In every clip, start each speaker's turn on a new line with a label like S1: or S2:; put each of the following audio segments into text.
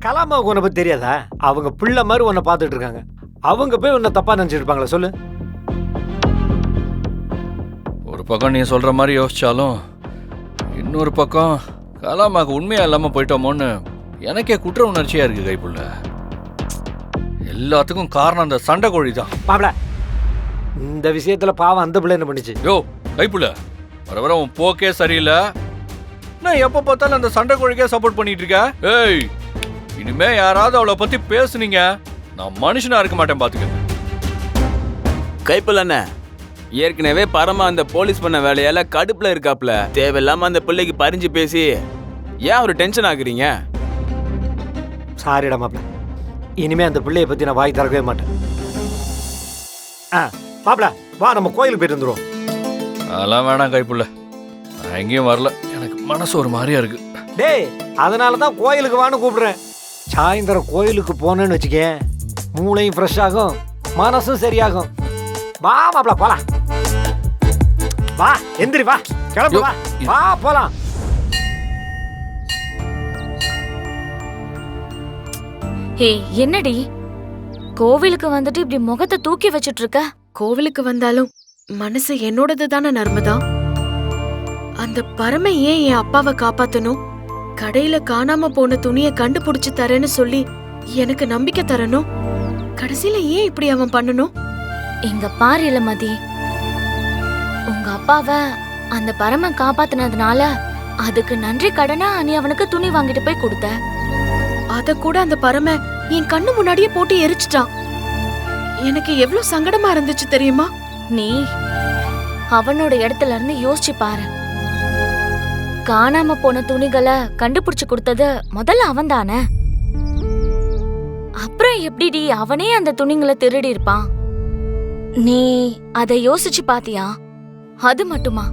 S1: கலாமாவுக்கு உன்னை பத்தி தெரியாதா? அவங்க பிள்ளை மாதிரி உன்னை பார்த்துட்டு இருக்காங்க. அவங்க போய் உன்னை தப்பா நினைச்சிருப்பாங்களா சொல்லு?
S2: ஒரு பக்கம் நீ சொல்ற மாதிரி யோசிச்சாலும் இன்னொரு பக்கம் கலாமாக்கு உண்மையா இல்லாம போயிட்டோமோன்னு எனக்கே குற்ற உணர்ச்சியா இருக்கு கைப்புள்ள. எல்லாத்துக்கும் காரணம் அந்த சண்டை கோழி தான்.
S1: மாப்பிள, இந்த விஷயத்துல பாவம் அந்த பிள்ளை என்ன பண்ணிச்சு?
S2: யோ கைப்புள்ள, வர வர உன் போக்கே சரியில்லை. நான் எப்ப பார்த்தாலும் அந்த சண்டை கோழிக்கே சப்போர்ட் பண்ணிட்டு இருக்க. ஏய், இனிமே யாராவது அவளை பத்தி பேசுனீங்க நான் மனுஷனா இருக்க மாட்டேன் பாத்துக்க.
S3: கைப்புள்ள அண்ணே, ஏற்கனவே பரமா அந்த போலீஸ் பண்ண வேலையால கடுப்புல இருக்காப்ல. தேவையில்லாம அந்த பிள்ளைக்கு பறிஞ்சு பேசி ஏன் ஒரு டென்ஷன் ஆகுறீங்க?
S1: சாரிடா மாப்பிள, இனிமே அந்த பிள்ளைய பத்தி நான் வாய் திறக்கவே மாட்டேன். மாப்பிள வா, நம்ம கோயிலுக்கு போயிட்டு வந்துருவோம்.
S2: அதெல்லாம் வேணாம் கைப்புள்ள, நான் எங்கேயும் வரல. எனக்கு மனசு ஒரு மாதிரியா இருக்கு.
S1: டேய், அதனாலதான் கோயிலுக்கு வான்னு கூப்பிடுறேன். சாயந்தரம் கோயிலுக்கு போனேன்னு வச்சுக்கேன், மூளையும் ஃப்ரெஷ் ஆகும், மனசும் சரியாகும். வா மாப்பிள போலாம். வா எந்திரி, வா கிளம்பு, வா வா போலாம்.
S4: ஹே, என்னடி கோவிலுக்கு வந்துட்டு இப்படி முகத்தை தூக்கி வச்சிட்டு இருக்க?
S5: கோவிலுக்கு வந்தாலும் மனசு என்னோடது தானே நர்மதா. அந்த பரமை ஏன் என் அப்பாவை காப்பாத்தணும்? கடையில காணாம போன துணியை கண்டுபிடிச்சு தரேன்னு சொல்லி எனக்கு நம்பிக்கை தரணும். கடைசியில ஏன் இப்படி அவன் பண்ணணும்?
S4: இங்க பாரு இளமதி, உங்க அப்பாவை அந்த பரம காப்பாத்தினதுனால அதுக்கு நன்றி கடனா நீ அவனுக்கு துணி வாங்கிட்டு போய் கொடுத்த.
S5: அத கூட அந்த பரம என் கண்ணு முன்னாடியே போட்டு எரிச்சிட்டான். எனக்கு எவ்வளவு சங்கடமா இருந்துச்சு தெரியுமா?
S4: நீ அவனோட இடத்துல இருந்து யோசிச்சு பாரு. காணாம போன துணிகளை கண்டுபிடிச்சு கொடுத்தது முதல்ல அவன் தானே. அப்புறம் எப்படிடி அவனே அந்த துணிங்களை திருடி இருப்பான்? நீ அதை யோசிச்சு பாத்தியா? அது மட்டுமா,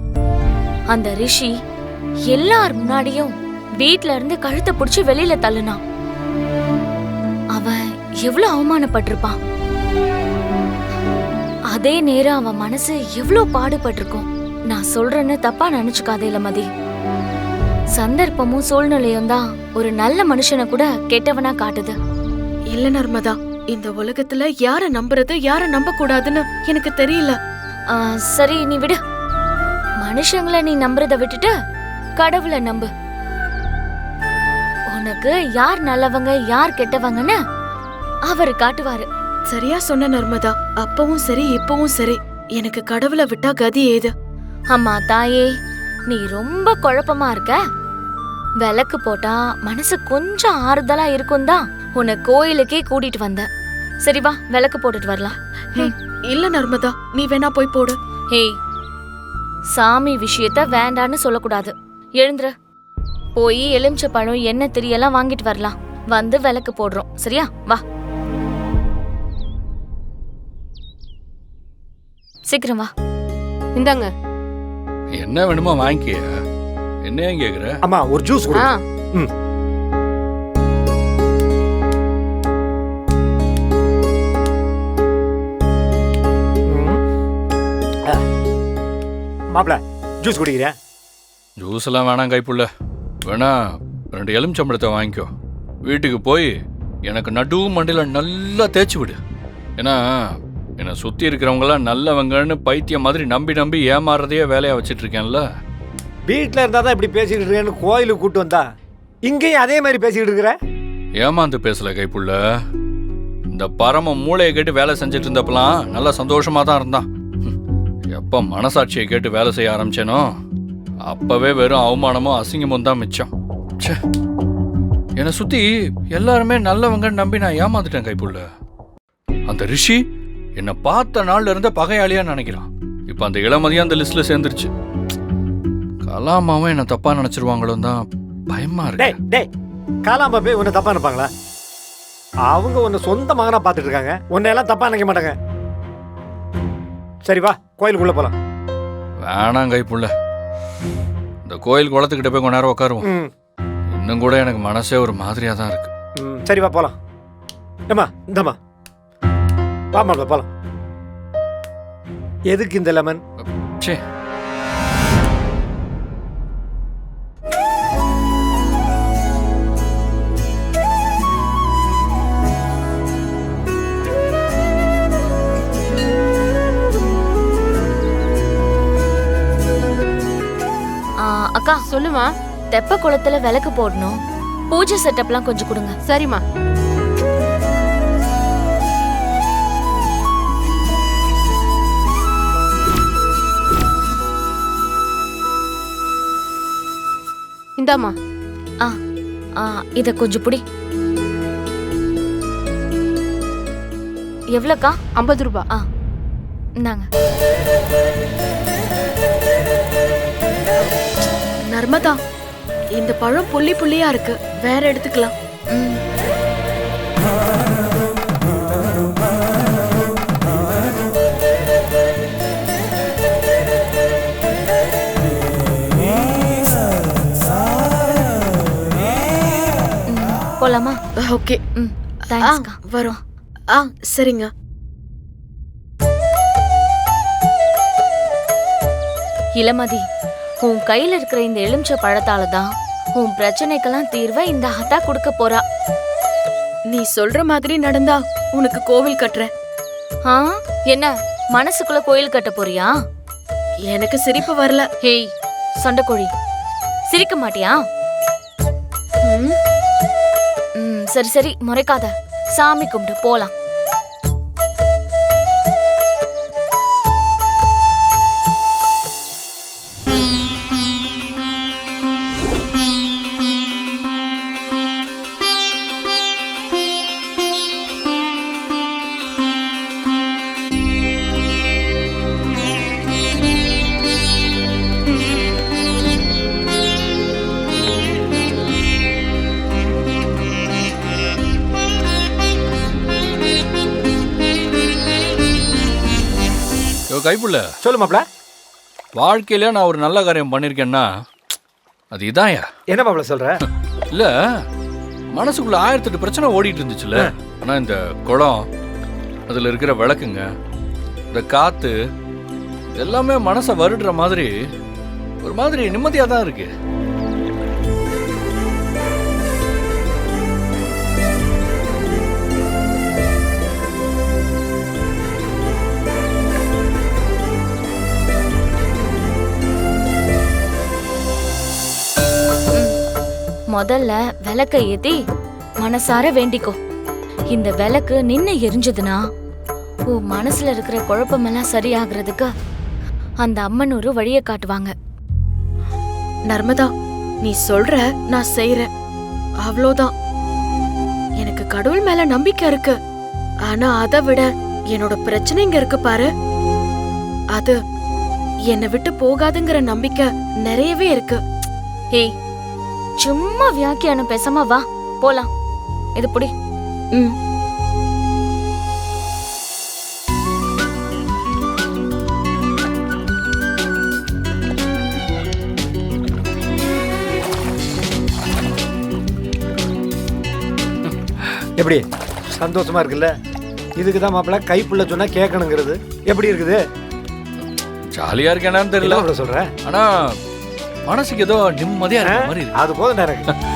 S4: அந்த ரிஷி எல்லார் முன்னாடியும் வீட்ல இருந்து கழுத்தை புடிச்சு வெளியில தள்ளுனான். அவன் எவ்வளவு அவமானப்பட்டிருப்பான். அதே நேரம் அவன் மனசு எவ்வளவு பாடுபட்டிருக்கும். நான் சொல்றேன்னு தப்பா நினைச்சுக்காதே இளமதி. சந்தர்ப்பமும் சூழ்நிலையும் தான் ஒரு நல்ல மனுஷனை கூட கெட்டவனா காட்டுது.
S5: இல்ல நர்மதா, இந்த உலகத்துல யார நம்புறது யார நம்ப கூடாதுன்னு எனக்கு தெரியல.
S4: சரி நீ விடு. மனுஷங்களை நீ நம்புறத விட்டுட்டு கடவுளை நம்பு. உனக்கு யார் நல்லவங்க யார் கெட்டவங்கன்னு அவரு காட்டுவாரு.
S5: சரியா சொன்ன நர்மதா. அப்பவும் சரி இப்பவும் சரி, எனக்கு கடவுளை விட்டா கதி ஏது?
S4: அம்மா தாயே, நீ ரொம்ப குழப்பமா இருக்க. விளக்கு போட்டா மனசு கொஞ்சம் ஆறுதலா இருக்கும் தான் உன்னை கோயிலுக்கே கூட்டிட்டு வந்த. சரி வா, விளக்கு போட்டுட்டு வரலாம்.
S5: இல்ல நர்மதா, நீ வேணா போய் போடு.
S4: ஹேய், சாமி விஷயத்த வேண்டான்னு சொல்லக்கூடாது. எழுந்துரு, போய் எலுமிச்சை பழம் எண்ணெய் திரியெல்லாம் வாங்கிட்டு வரலாம். வந்து விளக்கு போடுறோம், சரியா? வா சீக்கிரம் வா.
S5: இந்தாங்க.
S2: என்ன வேணுமோ வாங்கிக்க. என்ன ஏன் கேக்குற?
S1: அம்மா ஒரு ஜூஸ் கொடு. மாப்பிள ஜூஸ் குடிக்கிறேன்.
S2: ஜூஸ் எல்லாம் வேணாம் கைப்புள்ள. வேணா 2 எலுமிச்சம்பழத்தை வாங்கிக்கோ. வீட்டுக்கு போய் எனக்கு நடு மண்டையில நல்லா தேய்ச்சி விடு. ஏன்னா என்னை சுற்றி இருக்கிறவங்களாம் நல்லவங்கன்னு பைத்தியம் மாதிரி நம்பி நம்பி ஏமாறதையே வேலையாக வச்சுட்டு இருக்கேன்ல.
S1: வீட்டில் இருந்தால் தான் இப்படி பேசிக்கிட்டு இருக்கேன்னு கோயிலுக்கு கூட்டு வந்தா இங்கேயும் அதே மாதிரி பேசிக்கிட்டு இருக்கிற.
S2: ஏமாந்து பேசல கைப்புள்ள. இந்த பரம மூளையை கேட்டு வேலை செஞ்சுட்டு இருந்தப்பெல்லாம் நல்லா சந்தோஷமாக தான் இருந்தான். எப்போ மனசாட்சியை கேட்டு வேலை செய்ய ஆரம்பிச்சேனோ அப்போவே வெறும் அவமானமும் அசிங்கமும் தான் மிச்சம். என்னை சுற்றி எல்லாருமே நல்லவங்கன்னு நம்பி நான் ஏமாந்துட்டேன் கைப்புள்ள. அந்த ரிஷி என்னை பார்த்த நாள்ல இருந்த பகையாளியா நினைக்கிறான். இப்ப அந்த இளமதியா அந்த லிஸ்ட்ல சேர்ந்துருச்சு. கலாமாவும் என்ன தப்பா நினைச்சிருவாங்களோ தான் பயமா இருக்கு.
S1: கலாமா போய் உன்னை தப்பா நினைப்பாங்களா? அவங்க உன்னை சொந்த மகனா பார்த்துட்டு இருக்காங்க. உன்னை எல்லாம் தப்பா நினைக்க மாட்டாங்க. சரி வா, கோயிலுக்குள்ள போலாம்.
S2: வேணாம் கைப்புள்ள, இந்த கோயில் குளத்துக்கிட்ட போய் கொஞ்ச நேரம் உட்காருவோம். இன்னும் கூட எனக்கு மனசே ஒரு மாதிரியா தான் இருக்கு.
S1: சரி வா போலாம். ஏம்மா இந்தம்மா வாமா போலாம். எதுக்கு இந்த லெமன்?
S2: சே,
S4: அக்கா
S6: சொல்லுமா.
S4: தெப்ப குளத்துல விளக்கு போடணும். பூஜை செட்டப்லாம் கொஞ்சம் கொடுங்க.
S6: சரிம்மா. இந்தாம்மா.
S4: ஆ ஆ இத கொஞ்சம் புடி. எவ்வளோக்கா?
S6: 50 ரூபாய்.
S4: ஆ இந்தாங்க.
S5: நர்மதா, இந்த பழம் புள்ளி புள்ளியா இருக்கு, வேற எடுத்துக்கலாம்.
S4: ம். போலாமா?
S5: ஓகே.
S4: ம் தேங்க்ஸ்க்கா.
S5: வரோம். சரிங்க.
S4: இளமதி, உன் கையில இருக்கிற இந்த எலுமிச்சை பழத்தால தான் உன் பிரச்சனைக்கெல்லாம் தீர்வை இந்த ஆத்தா கொடுக்க போறா.
S5: நீ சொல்ற மாதிரி நடந்தா உனக்கு கோவில் கட்டுறேன்.
S4: ஆ என்ன மனசுக்குள்ள கோயில் கட்ட போறியா?
S5: எனக்கு சிரிப்பு வரல.
S4: ஹேய் சண்டைக்கோழி, சிரிக்க மாட்டியா?
S5: ம்,
S4: ம் சரி சரி, முறைக்காத. சாமி கும்பிட்டு போலாம்.
S2: கைப்புள்ள,
S1: சொல்லு மாப்ள.
S2: வாழ்க்கையில நான் ஒரு நல்ல காரியம் பண்ணியிருக்கேன்னா அது இதாயா?
S1: என்ன மாப்ள சொல்ற?
S2: இல்ல, மனசுக்குள்ள 1008 பிரச்சனை ஓடிட்டு இருந்துச்சுல. ஆனா இந்த குளம், அதுல இருக்கிற விளக்குங்க, இந்த காத்து, எல்லாமே மனசை வருடுற மாதிரி ஒரு மாதிரி நிம்மதியா தான் இருக்கு.
S4: முதல்ல விளக்க ஏத்தி மனசார வேண்டிக்கோ. இந்த விளக்கு நின்னு எரிஞ்சதுன்னா உன் மனசுல இருக்கிற குழப்பமெல்லாம் சரியாகிறதுக்கு அந்த அம்மன் ஒரு வழியை காட்டுவாங்க.
S5: நர்மதா, நீ சொல்ற, நான் செய்யறேன், அவ்வளோதான். எனக்கு கடவுள் மேல நம்பிக்கை இருக்கு. ஆனா அதை விட என்னோட பிரச்சனைங்க இருக்கு பாரு, அது என்னை விட்டு போகாதுங்கிற நம்பிக்கை நிறையவே இருக்கு.
S4: ஏய் சும்மா வியாக்கியானம் பேசாம வா போலாம். இது புடி.
S5: ம்.
S1: எப்படி சந்தோஷமா இருக்குல்ல? இதுக்கு தான் மாப்பிள்ள கைப்புள்ள சொன்னா கேட்கணுங்கிறது. எப்படி இருக்குது?
S2: ஜாலியா இருக்கேனான்னு தெரியல
S1: சொல்ற.
S2: ஆனா மனசுக்கு ஏதோ நிம்மதியா இருக்க மாதிரி இருக்கு.
S1: அது போதும் எனக்கு.